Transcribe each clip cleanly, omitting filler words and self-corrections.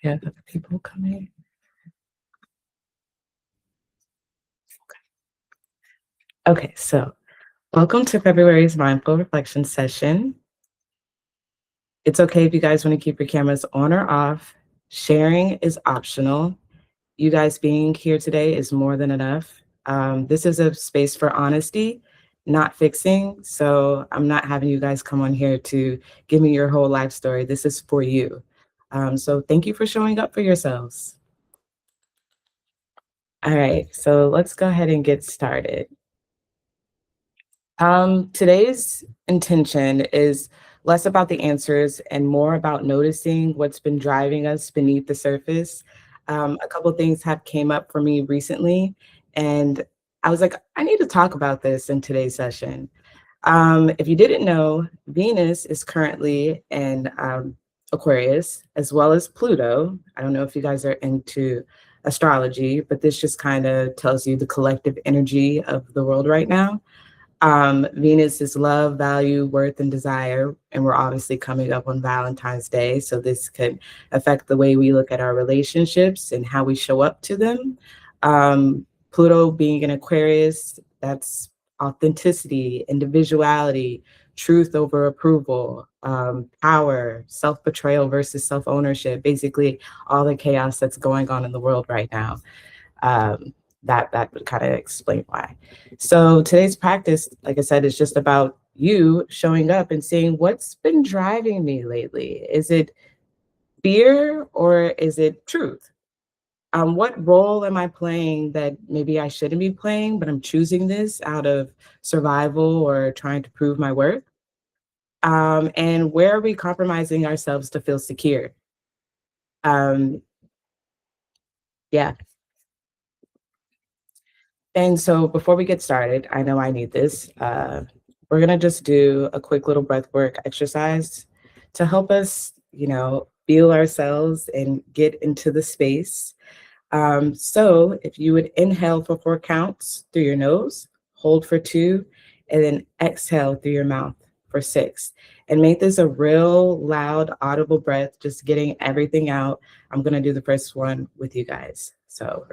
We have other people coming. Okay, so welcome to February's Mindful Reflection Session. It's okay if you guys want to keep your cameras on or off. Sharing is optional. You guys being here today is more than enough. This is a space for honesty, not fixing. So I'm not having you guys come on here to give me your whole life story. This is for you. So thank you for showing up for yourselves. All right, so let's go ahead and get started. Today's intention is less about the answers and more about noticing what's been driving us beneath the surface. A couple things have came up for me recently, and I was like, I need to talk about this in today's session. If you didn't know, Venus is currently in Aquarius, as well as Pluto. I don't know if you guys are into astrology, but this just kind of tells you the collective energy of the world right now. Venus is love, value, worth, and desire. And we're obviously coming up on Valentine's Day. So this could affect the way we look at our relationships and how we show up to them. Pluto being in Aquarius, that's authenticity, individuality, truth over approval, power, self-betrayal versus self-ownership, basically all the chaos that's going on in the world right now. That would kind of explain why. So today's practice, like I said, is just about you showing up and saying, what's been driving me lately? Is it fear or is it truth? What role am I playing that maybe I shouldn't be playing, but I'm choosing this out of survival or trying to prove my worth? And where are we compromising ourselves to feel secure? Yeah. And so before we get started, I know I need this. We're gonna just do a quick little breath work exercise to help us, feel ourselves and get into the space. So if you would inhale for 4 counts through your nose, hold for 2, and then exhale through your mouth for 6. And make this a real loud, audible breath, just getting everything out. I'm gonna do the first one with you guys. So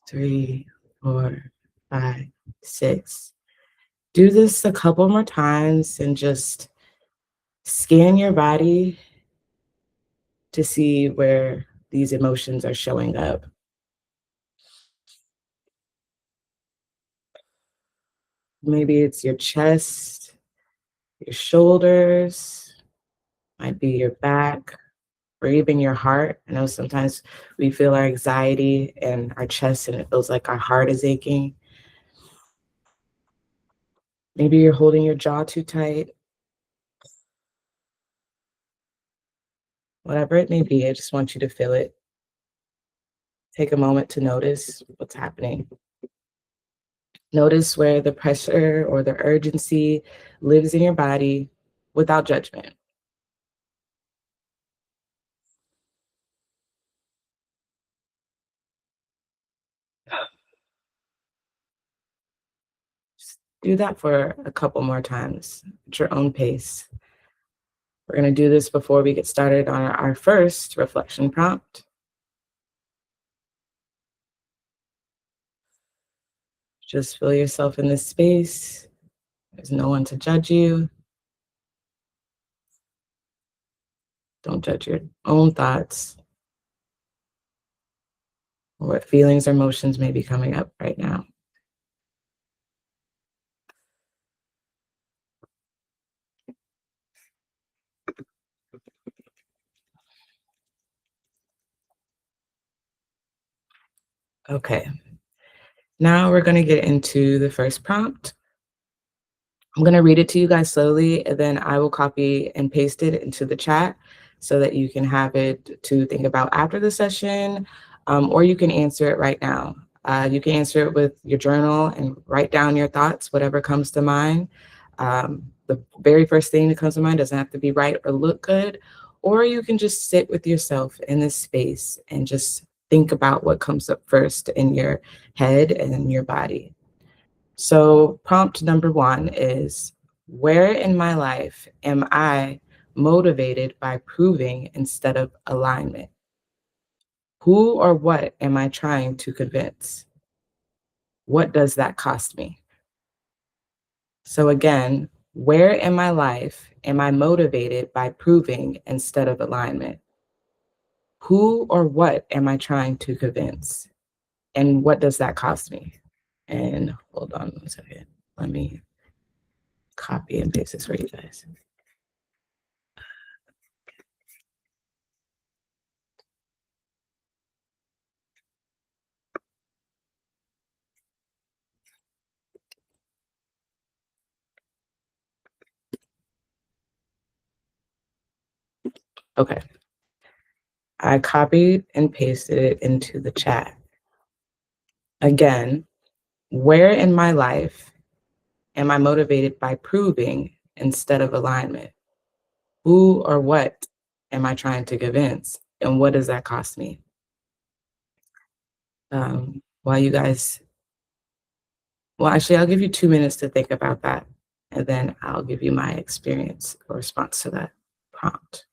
3, 4, 5, 6. Do this a couple more times and just scan your body to see where these emotions are showing up. Maybe it's your chest, your shoulders, might be your back, or even your heart. I know sometimes we feel our anxiety in our chest and it feels like our heart is aching. Maybe you're holding your jaw too tight. Whatever it may be, I just want you to feel it. Take a moment to notice what's happening. Notice where the pressure or the urgency lives in your body without judgment. Just do that for a couple more times at your own pace. We're going to do this before we get started on our first reflection prompt. Just feel yourself in this space. There's no one to judge you. Don't judge your own thoughts or what feelings or emotions may be coming up right now. Okay, now we're going to get into the first prompt. I'm going to read it to you guys slowly, and then I will copy and paste it into the chat so that you can have it to think about after the session, or you can answer it right now. You can answer it with your journal and write down your thoughts, whatever comes to mind. The the very first thing that comes to mind doesn't have to be right or look good, or you can just sit with yourself in this space and just think about what comes up first in your head and in your body. So, prompt number one is, where in my life am I motivated by proving instead of alignment? Who or what am I trying to convince? What does that cost me? So, again, where in my life am I motivated by proving instead of alignment? Who or what am I trying to convince? And what does that cost me? And hold on one second. Let me copy and paste this for you guys. Okay. I copied and pasted it into the chat. Again, where in my life am I motivated by proving instead of alignment? Who or what am I trying to convince? And what does that cost me? While you guys, well, actually, I'll give you 2 minutes to think about that, and then I'll give you my experience or response to that prompt.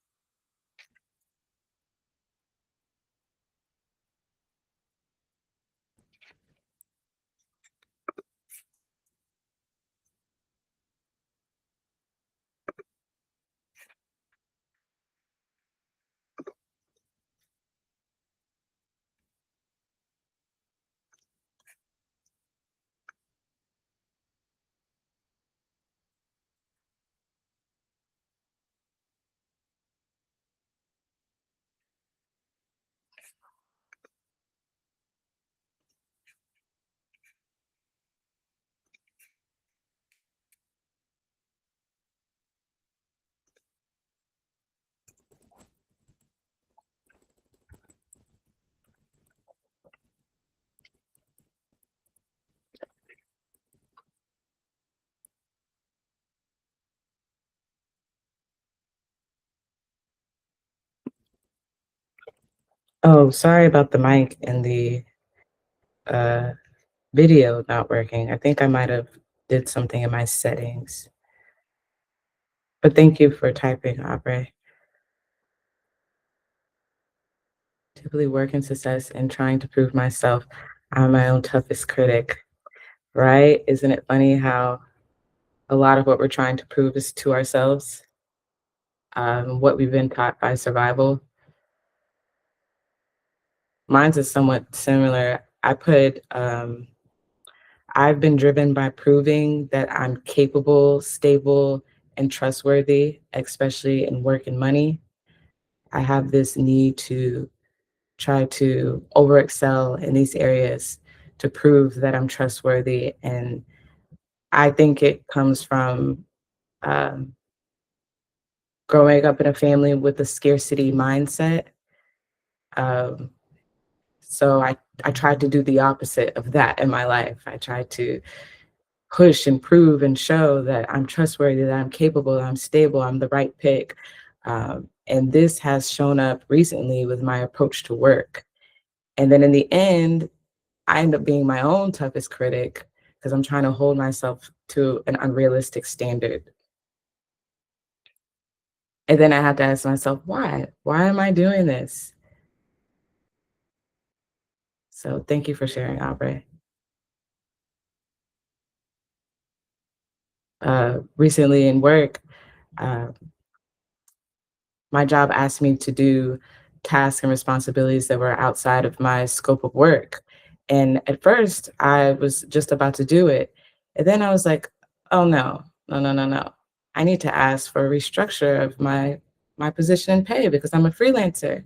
Oh, sorry about the mic and the uh, video not working. I think I might have did something in my settings. But thank you for typing, Aubrey. Typically work in success and trying to prove myself. I'm my own toughest critic, right? Isn't it funny how a lot of what we're trying to prove is to ourselves, what we've been taught by survival? Mine's is somewhat similar. I've been driven by proving that I'm capable, stable, and trustworthy, especially in work and money. I have this need to try to overexcel in these areas to prove that I'm trustworthy. And I think it comes from um, growing up in a family with a scarcity mindset. Um, so I tried to do the opposite of that in my life. I tried to push and prove and show that I'm trustworthy, that I'm capable, that I'm stable, I'm the right pick. And this has shown up recently with my approach to work. And then in the end, I end up being my own toughest critic because I'm trying to hold myself to an unrealistic standard. And then I have to ask myself, why? Why am I doing this? So thank you for sharing, Aubrey. Recently in work, uh, my job asked me to do tasks and responsibilities that were outside of my scope of work. And at first, I was just about to do it. And then I was like, oh no, no, no, no, no. I need to ask for a restructure of my position and pay because I'm a freelancer.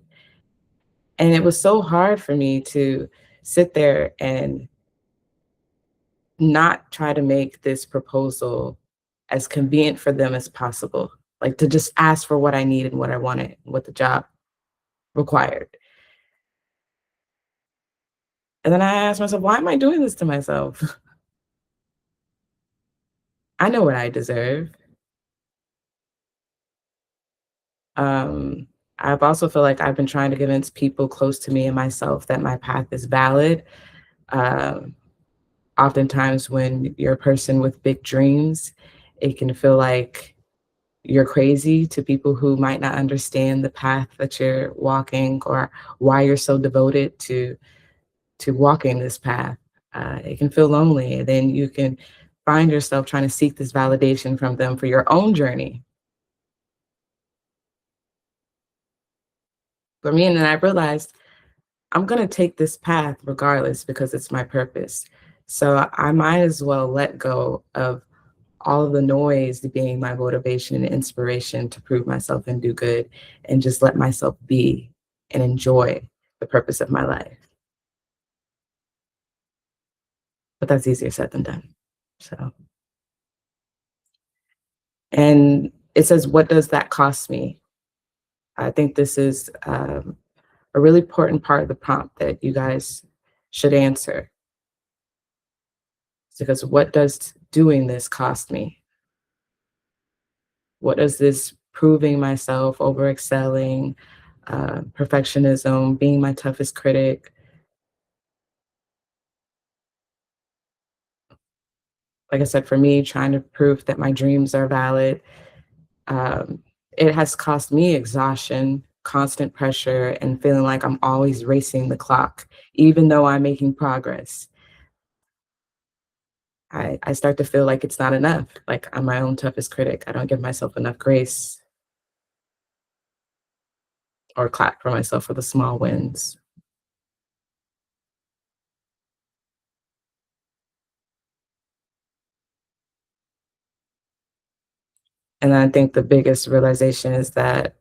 And it was so hard for me to sit there and not try to make this proposal as convenient for them as possible. Like to just ask for what I need and what I wanted, what the job required. And then I asked myself, why am I doing this to myself? I know what I deserve. Um, I've also feel like I've been trying to convince people close to me and myself that my path is valid. Um, Oftentimes, when you're a person with big dreams, it can feel like you're crazy to people who might not understand the path that you're walking or why you're so devoted to walking this path. It can feel lonely, and then you can find yourself trying to seek this validation from them for your own journey. For me, and then I realized I'm gonna take this path regardless because it's my purpose. So I might as well let go of all of the noise being my motivation and inspiration to prove myself and do good and just let myself be and enjoy the purpose of my life. But that's easier said than done. So, and it says, what does that cost me? I think this is a really important part of the prompt that you guys should answer. Because what does doing this cost me? What does this proving myself, over excelling, perfectionism, being my toughest critic? Like I said, for me, trying to prove that my dreams are valid, um, it has cost me exhaustion, constant pressure, and feeling like I'm always racing the clock, even though I'm making progress. I start to feel like it's not enough. Like I'm my own toughest critic. I don't give myself enough grace or clap for myself for the small wins. And I think the biggest realization is that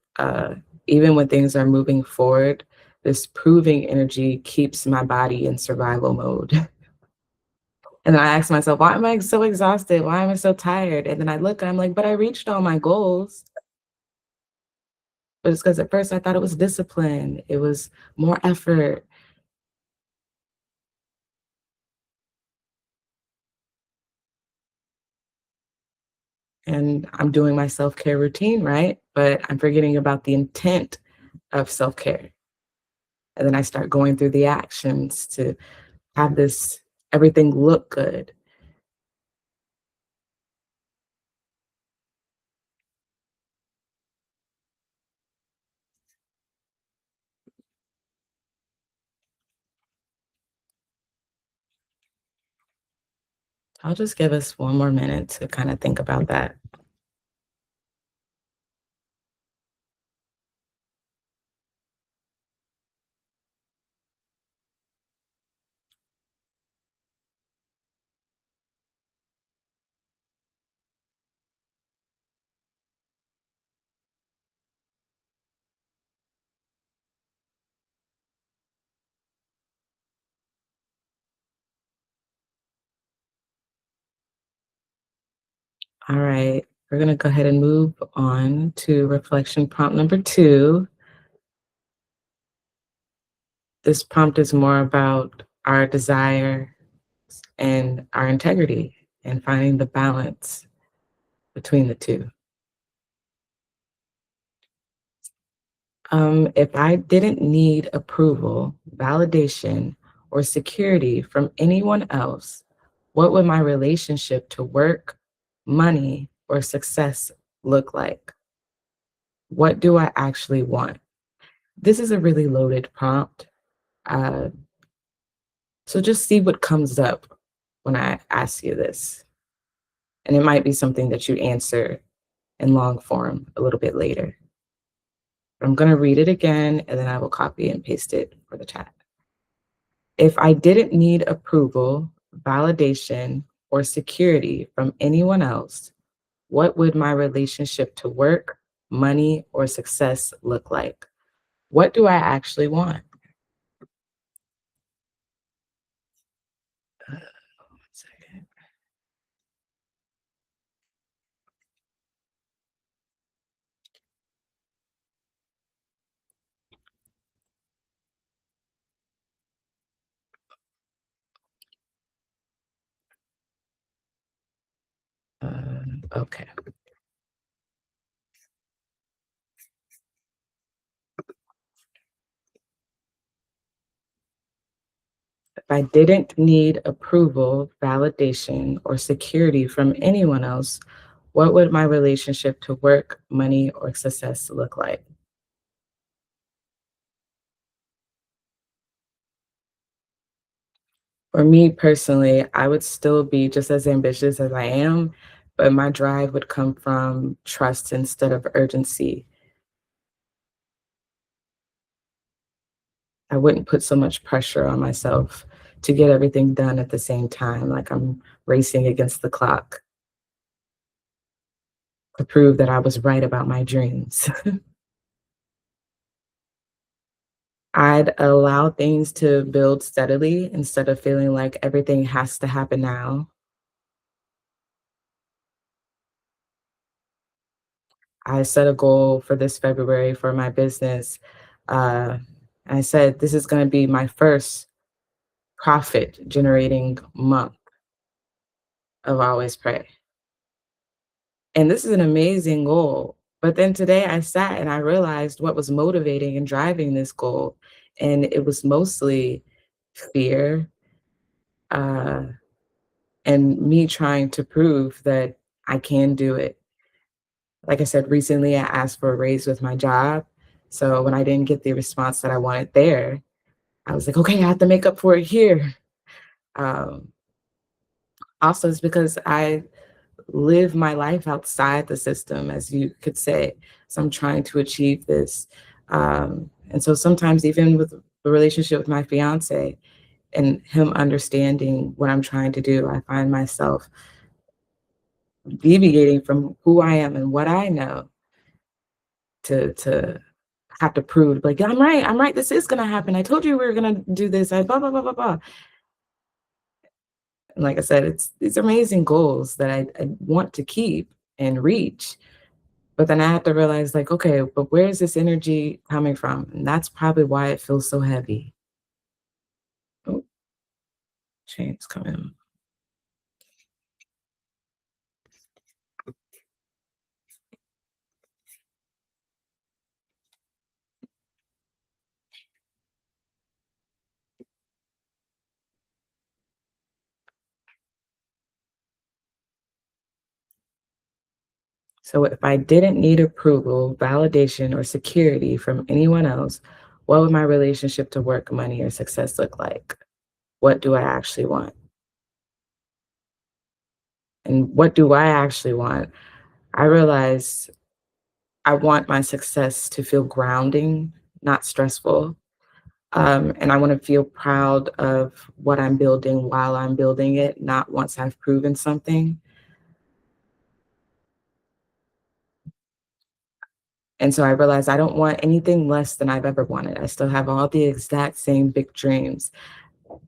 even when things are moving forward, this proving energy keeps my body in survival mode. And then I ask myself, why am I so exhausted? Why am I so tired? And then I look and I'm like, but I reached all my goals. But it's because at first I thought it was discipline, it was more effort. And I'm doing my self care routine, right? But I'm forgetting about the intent of self care. And then I start going through the actions to have this everything look good. I'll just give us one more minute to kind of think about that. All right, we're going to go ahead and move on to reflection prompt number two. This prompt is more about our desire and our integrity and finding the balance between the two. If I didn't need approval, validation, or security from anyone else, what would my relationship to work, money, or success look like? What do I actually want? This is a really loaded prompt. Uh, so just see what comes up when I ask you this. And it might be something that you answer in long form a little bit later. I'm going to read it again and then I will copy and paste it for the chat. If I didn't need approval, validation, or security from anyone else, what would my relationship to work, money, or success look like? What do I actually want? One second. Okay. If I didn't need approval, validation, or security from anyone else, what would my relationship to work, money, or success look like? For me personally, I would still be just as ambitious as I am, but my drive would come from trust instead of urgency. I wouldn't put so much pressure on myself to get everything done at the same time, like I'm racing against the clock to prove that I was right about my dreams. I'd allow things to build steadily instead of feeling like everything has to happen now. I set a goal for this February for my business. Uh, I said, this is going to be my first profit generating month of Always Pray. And this is an amazing goal. But then today I sat and I realized what was motivating and driving this goal. And it was mostly fear, uh, and me trying to prove that I can do it. Like I said, recently I asked for a raise with my job. So when I didn't get the response that I wanted there, I was like, okay, I have to make up for it here. Um, Also, it's because I live my life outside the system, as you could say. So I'm trying to achieve this. And so sometimes, even with the relationship with my fiance and him understanding what I'm trying to do, I find myself deviating from who I am and what I know to have to prove, like, I'm right, this is gonna happen. I told you we were gonna do this. I blah blah blah blah blah. And like I said, it's these amazing goals that I want to keep and reach. But then I have to realize, like, okay, but where is this energy coming from? And that's probably why it feels so heavy. Oh, chains coming. So if I didn't need approval, validation, or security from anyone else, what would my relationship to work, money, or success look like? What do I actually want? And what do I actually want? I realize I want my success to feel grounding, not stressful. And I want to feel proud of what I'm building while I'm building it, not once I've proven something. And so I realized I don't want anything less than I've ever wanted. I still have all the exact same big dreams.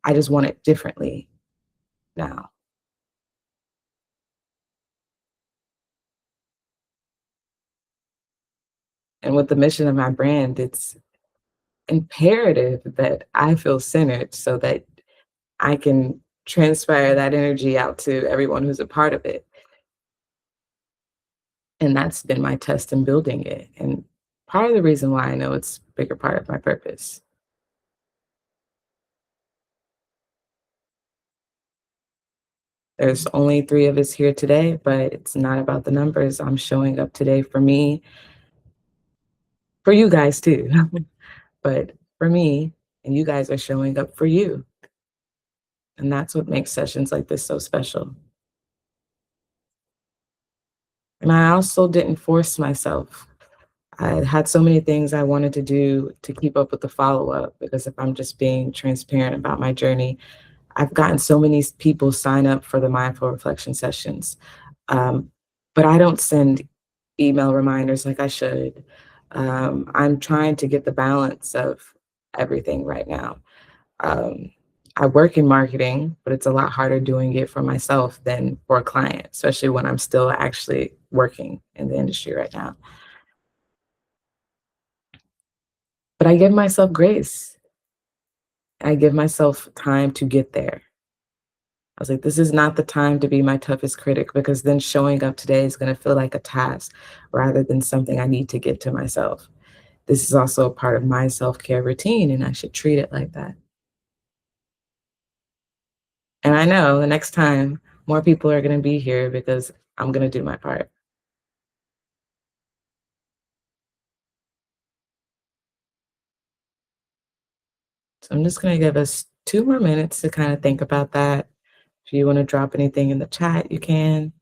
I just want it differently now. And with the mission of my brand, it's imperative that I feel centered so that I can transpire that energy out to everyone who's a part of it. And that's been my test in building it. And part of the reason why I know it's a bigger part of my purpose. There's only 3 of us here today, but it's not about the numbers. I'm showing up today for me, for you guys too, but for me, and you guys are showing up for you. And that's what makes sessions like this so special. And I also didn't force myself. I had so many things I wanted to do to keep up with the follow-up because if I'm just being transparent about my journey, I've gotten so many people sign up for the mindful reflection sessions. Um, but I don't send email reminders like I should. I'm trying to get the balance of everything right now. Um, I work in marketing, but it's a lot harder doing it for myself than for a client, especially when I'm still actually working in the industry right now. But I give myself grace. I give myself time to get there. I was like, this is not the time to be my toughest critic because then showing up today is going to feel like a task rather than something I need to give to myself. This is also a part of my self care routine, and I should treat it like that. And I know the next time more people are going to be here because I'm going to do my part. So I'm just going to give us 2 more minutes to kind of think about that. If you want to drop anything in the chat, you can.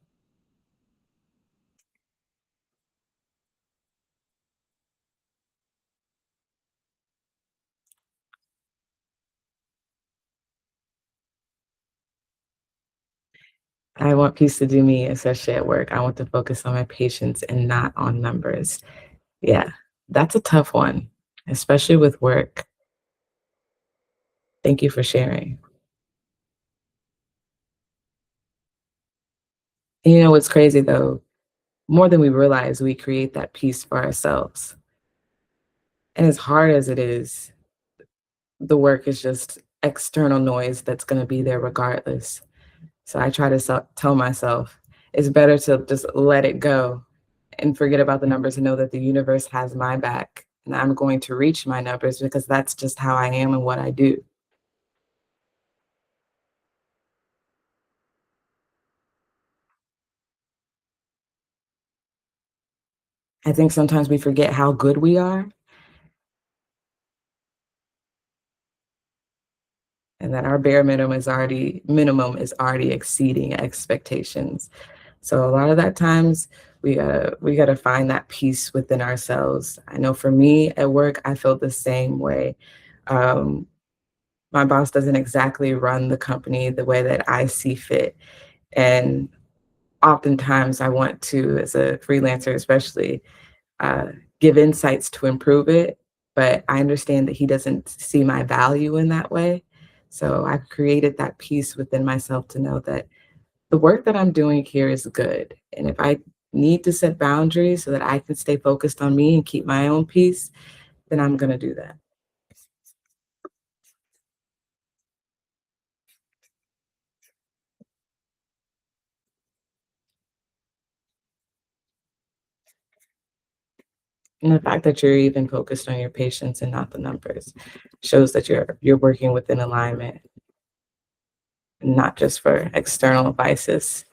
I want peace to do me, especially at work. I want to focus on my patients and not on numbers. Yeah, that's a tough one, especially with work. Thank you for sharing. And you know what's crazy though? More than we realize, we create that peace for ourselves. And as hard as it is, the work is just external noise that's going to be there regardless. So I try to tell myself it's better to just let it go and forget about the numbers and know that the universe has my back and I'm going to reach my numbers because that's just how I am and what I do. I think sometimes we forget how good we are and that our bare minimum is already exceeding expectations. So a lot of that times we gotta find that peace within ourselves. I know for me at work, I feel the same way. Um, my boss doesn't exactly run the company the way that I see fit. And oftentimes I want to, as a freelancer especially, uh, give insights to improve it. But I understand that he doesn't see my value in that way. So I've created that peace within myself to know that the work that I'm doing here is good. And if I need to set boundaries so that I can stay focused on me and keep my own peace, then I'm going to do that. And the fact that you're even focused on your patients and not the numbers shows that you're working within alignment, not just for external vices.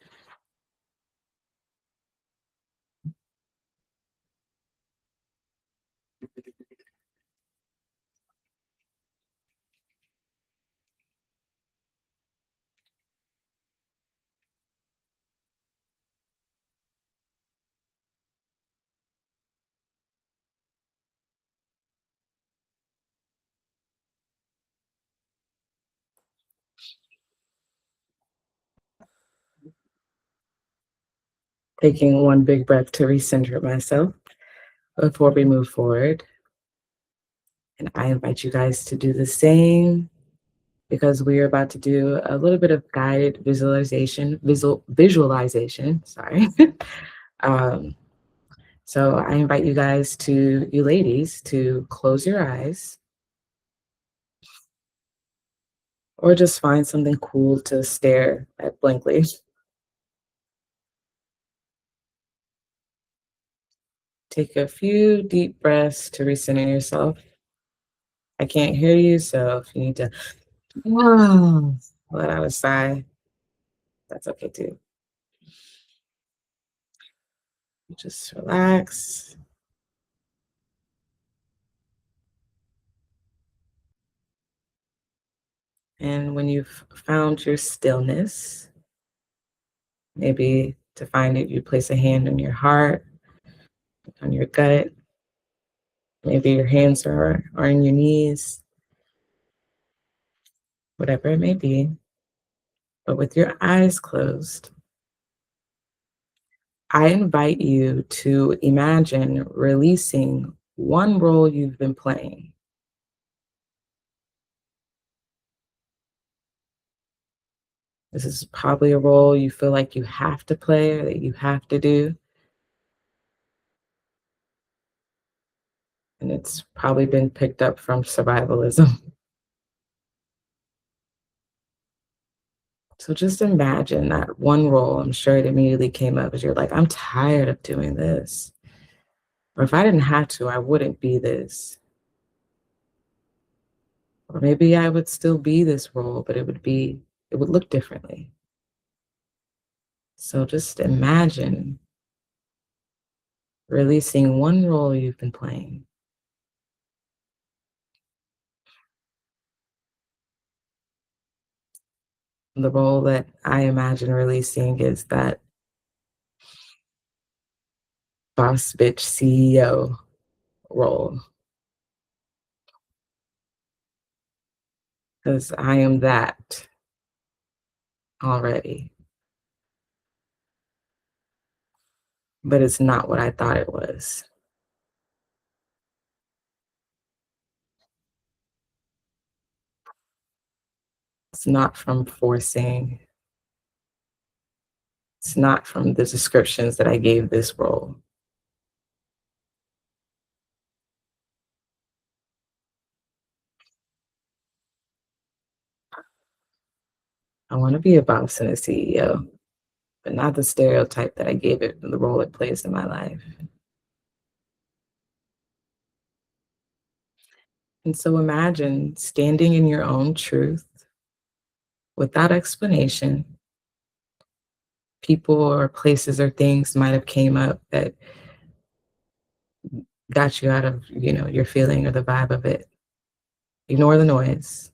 Taking one big breath to recenter myself before we move forward. And I invite you guys to do the same because we are about to do a little bit of guided visualization, sorry. um, so I invite you ladies, to close your eyes or just find something cool to stare at blankly. Take a few deep breaths to recenter yourself. I can't hear you, so if you need to let out a sigh, that's okay too. Just relax. And when you've found your stillness, maybe to find it, you place a hand on your heart, on your gut. Maybe your hands are on your knees, whatever it may be. But with your eyes closed, I invite you to imagine releasing one role you've been playing. This is probably a role you feel like you have to play or that you have to do. And it's probably been picked up from survivalism. So just imagine that one role. I'm sure it immediately came up as you're like, I'm tired of doing this. Or if I didn't have to, I wouldn't be this. Or maybe I would still be this role, but it would be it would look differently. So just imagine releasing one role you've been playing. The role that I imagine releasing is that boss bitch CEO role, because I am that already, but it's not what I thought it was. It's not from forcing, it's not from the descriptions that I gave this role. I want to be a boss and a CEO, but not the stereotype that I gave it the role it plays in my life. And so imagine standing in your own truth without explanation. People or places or things might have came up that got you out of, your feeling or the vibe of it. Ignore the noise.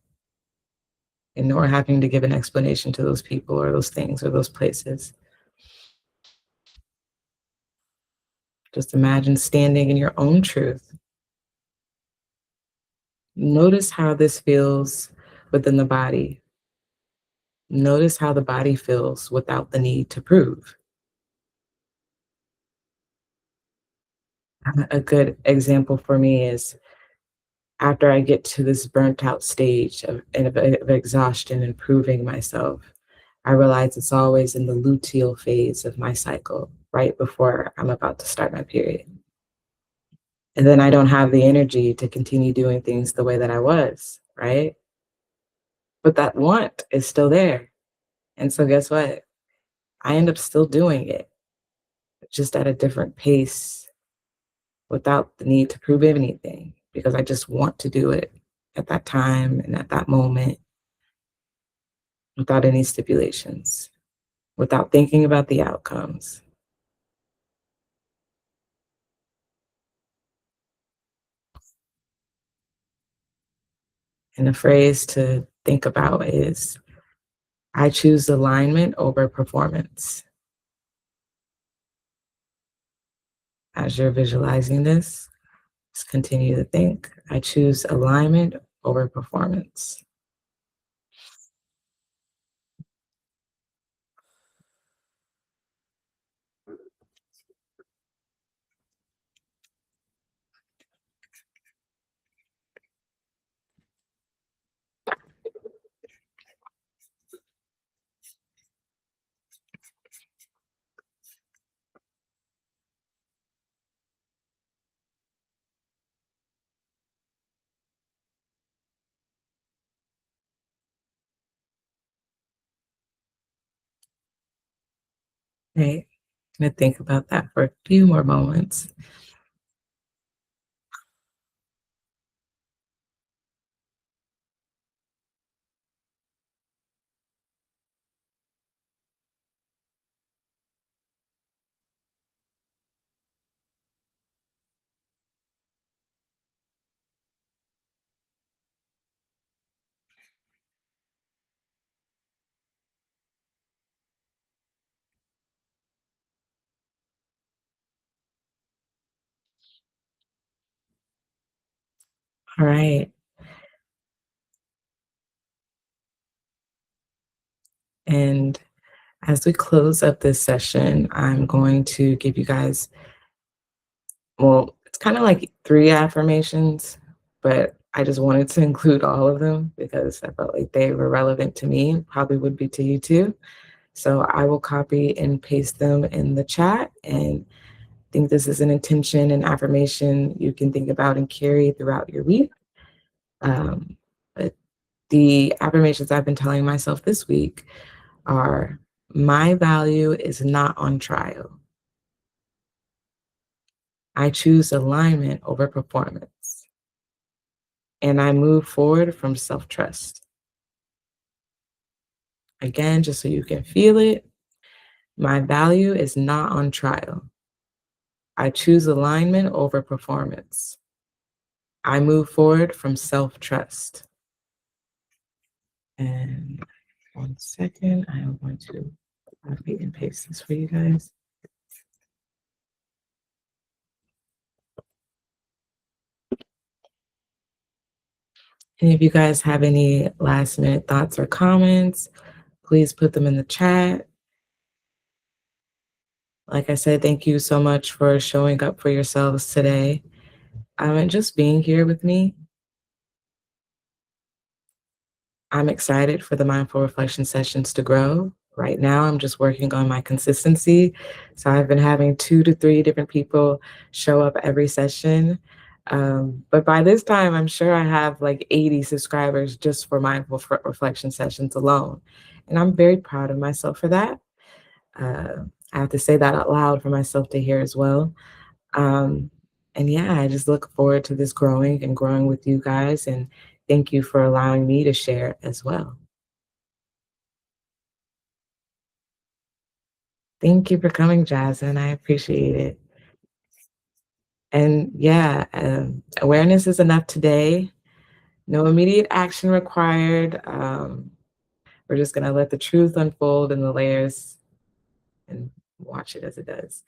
Ignore having to give an explanation to those people or those things or those places. Just imagine standing in your own truth. Notice how this feels within the body. Notice how the body feels without the need to prove. A good example for me is after I get to this burnt out stage of exhaustion and proving myself, I realize it's always in the luteal phase of my cycle, right before I'm about to start my period. And then I don't have the energy to continue doing things the way that I was, right? But that want is still there. And so guess what? I end up still doing it, just at a different pace without the need to prove anything because I just want to do it at that time and at that moment without any stipulations, without thinking about the outcomes. And the phrase to think about is I choose alignment over performance. As you're visualizing this, just continue to think I choose alignment over performance. Right? I'm going to think about that for a few more moments. All right. And as we close up this session, I'm going to give you guys, well, it's kind of like three affirmations, but I just wanted to include all of them because I felt like they were relevant to me, probably would be to you too. So I will copy and paste them in the chat and think this is an intention and affirmation you can think about and carry throughout your week. But the affirmations I've been telling myself this week are my value is not on trial. I choose alignment over performance. And I move forward from self trust. Again, just so you can feel it, my value is not on trial. I choose alignment over performance. I move forward from self trust. And 1 second, I am going to copy and paste this for you guys. And if you guys have any last minute thoughts or comments, please put them in the chat. Like I said, thank you so much for showing up for yourselves today, and just being here with me. I'm excited for the mindful reflection sessions to grow. Right now, I'm just working on my consistency. So I've been having 2 to 3 different people show up every session. But by this time, I'm sure I have like 80 subscribers just for mindful reflection sessions alone. And I'm very proud of myself for that. I have to say that out loud for myself to hear as well. Um, and yeah, I just look forward to this growing and growing with you guys. And thank you for allowing me to share as well. Thank you for coming, Jasmine. I appreciate it. And yeah, awareness is enough today. No immediate action required. We're just going to let the truth unfold in the layers and watch it as it does.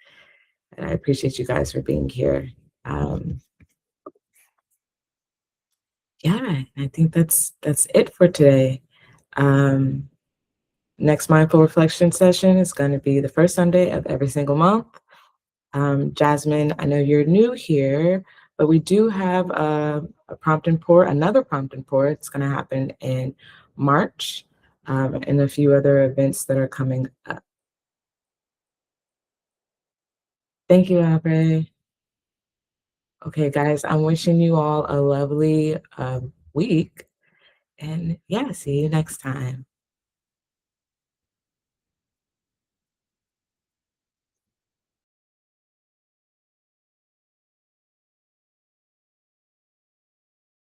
And I appreciate you guys for being here. Um, yeah, I think that's it for today. Um, Next mindful reflection session is going to be the first Sunday of every single month. Jasmine, I know you're new here, but we do have a prompt and pour, another prompt and pour. It's going to happen in March, and a few other events that are coming up. Thank you, Aubrey. Okay, guys, I'm wishing you all a lovely week. And yeah, see you next time.